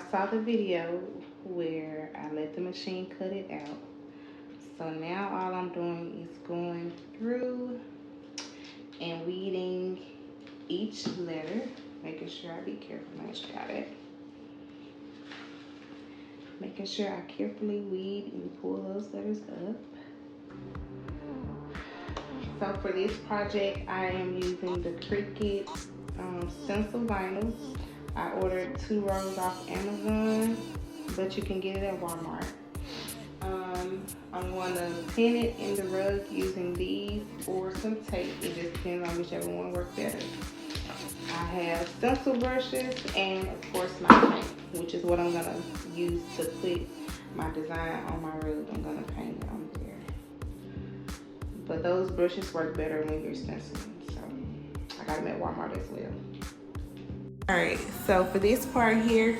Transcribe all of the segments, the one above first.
saw the video where I let the machine cut it out. So now all I'm doing is going through and weeding each letter, making sure I be careful. Make sure I got it. Making sure I carefully weed and pull those letters up. So for this project, I am using the Cricut Stencil Vinyl. I ordered 2 rolls off Amazon, but you can get it at Walmart. I'm going to pin it in the rug using these or some tape. It just depends on whichever one works better. I have stencil brushes and of course my paint, which is what I'm going to use to put my design on my rug. I'm going to paint it on there. But those brushes work better when you're stenciling, so I got them at Walmart as well. Alright, so for this part here,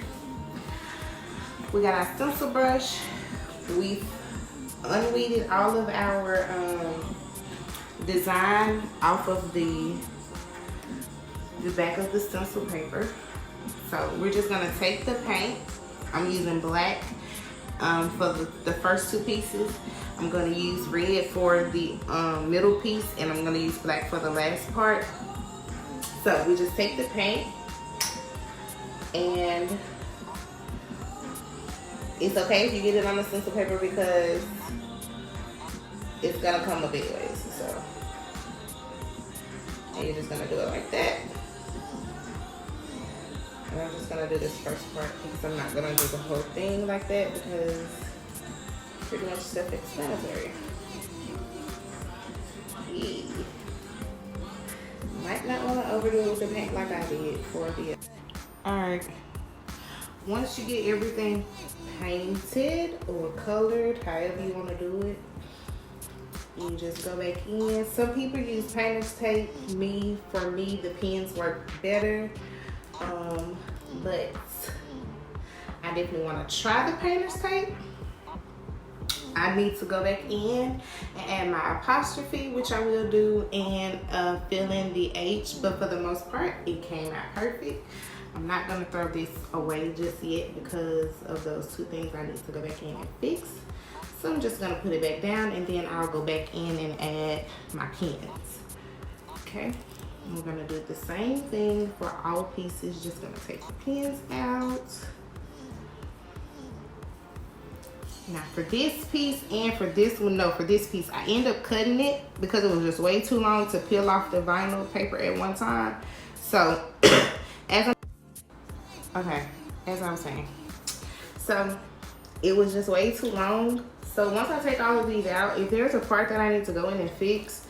we got our stencil brush. We've unweeded all of our design off of the back of the stencil paper. So we're just gonna take the paint. I'm using black for the first 2 pieces. I'm gonna use red for the middle piece, and I'm gonna use black for the last part. So we just take the paint, and it's okay if you get it on the stencil paper because it's gonna come a big ways. So, and you're just gonna do it like that. And I'm just gonna do this first part because I'm not gonna do the whole thing like that because it's pretty much self-explanatory. Yeah. Might not want to overdo it with the paint like I did for the. Alright, once you get everything painted or colored, however you want to do it, you just go back in. Some people use painter's tape. For me, the pens work better. But I definitely want to try the painter's tape. I need to go back in and add my apostrophe, which I will do, and fill in the H, but for the most part, it came out perfect. I'm not gonna throw this away just yet because of those 2 things I need to go back in and fix. So I'm just gonna put it back down, and then I'll go back in and add my pens. Okay, we're gonna do the same thing for all pieces. Just gonna take the pens out. Now for this piece and for this one, no, for this piece, I end up cutting it because it was just way too long to peel off the vinyl paper at one time. So as I was saying, so it was just way too long. So once I take all of these out, if there's a part that I need to go in and fix,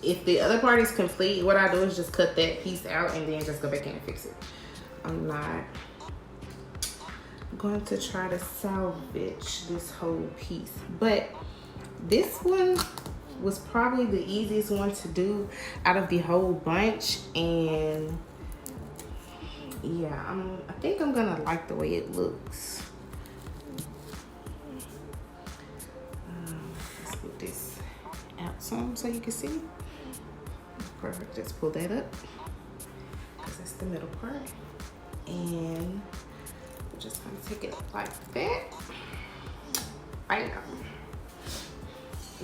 if the other part is complete, what I do is just cut that piece out and then just go back in and fix it. I'm not going to try to salvage this whole piece, but this one was probably the easiest one to do out of the whole bunch, and yeah, I think I'm gonna like the way it looks. Let's put this out some so you can see. Perfect. Just pull that up because that's the middle part, and we're just gonna take it up like that. Right now,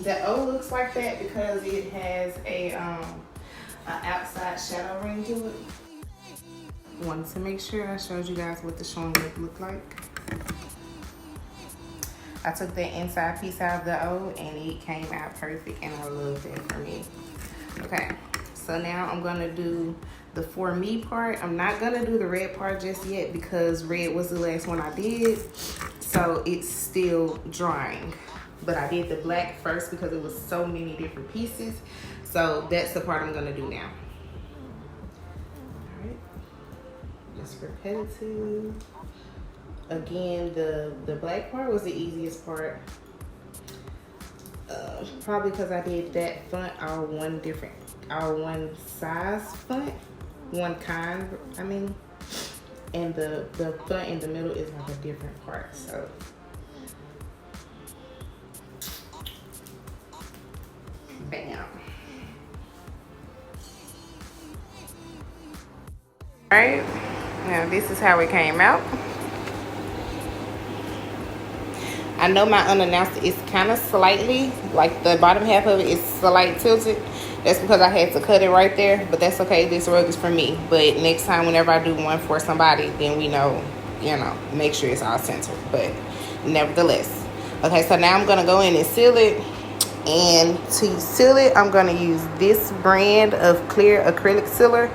the O looks like that because it has an outside shadow ring to it. Wanted to make sure I showed you guys what the showing looked like. I took the inside piece out of the O and it came out perfect, and I love it for me. Okay, so now I'm gonna do the for me part. I'm not gonna do the red part just yet because red was the last one I did, so it's still drying. But I did the black first because it was so many different pieces. So that's the part I'm gonna do now. All right, just repetitive. Again, the black part was the easiest part. Probably because I did that font all one size font, one kind, I mean, and the font in the middle is like a different part, so. Bam. All right, Now this is how it came out. I know my unannounced is kind of slightly, like the bottom half of it is slight tilted. That's because I had to cut it right there, but that's okay. This rug is for me. But next time, whenever I do one for somebody, then we know, you know, make sure it's all centered. But nevertheless. Okay, so now I'm going to go in and seal it. And to seal it, I'm going to use this brand of clear acrylic sealer.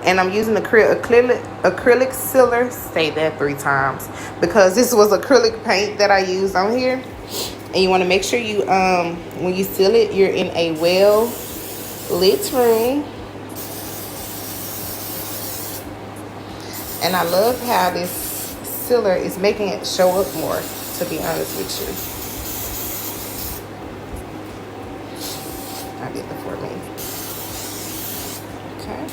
And I'm using the acrylic sealer, say that 3 times, because this was acrylic paint that I used on here. And you want to make sure you, when you seal it, you're in a well-lit room. And I love how this sealer is making it show up more, to be honest with you. I did it for me. Okay.